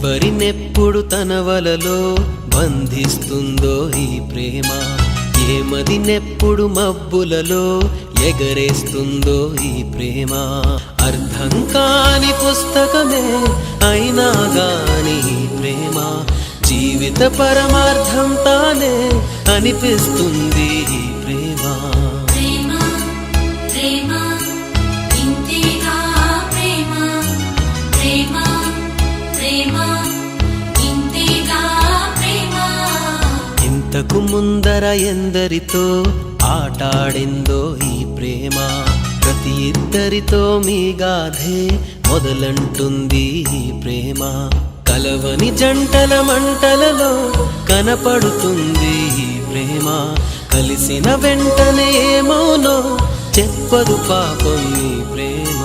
ఎవరినెప్పుడు తన వలలో బంధిస్తుందో ఈ ప్రేమ, ఏమదినెప్పుడు మబ్బులలో ఎగరేస్తుందో ఈ ప్రేమ. అర్థం కాని పుస్తకమే అయినా గాని ఈ ప్రేమ జీవిత పరమార్థం తానే అనిపిస్తుంది ఈ ప్రేమ. ఇంతకు ముందర ఎందరితో ఆటాడిందో ఈ ప్రేమ, ప్రతి ఇద్దరితో మీ గాథే మొదలంటుంది ఈ ప్రేమ. కలవని జంటల మంటలలో కనపడుతుంది ఈ ప్రేమ, కలిసిన వెంటనే ఏమోనో చెప్పదు పాపం ఈ ప్రేమ.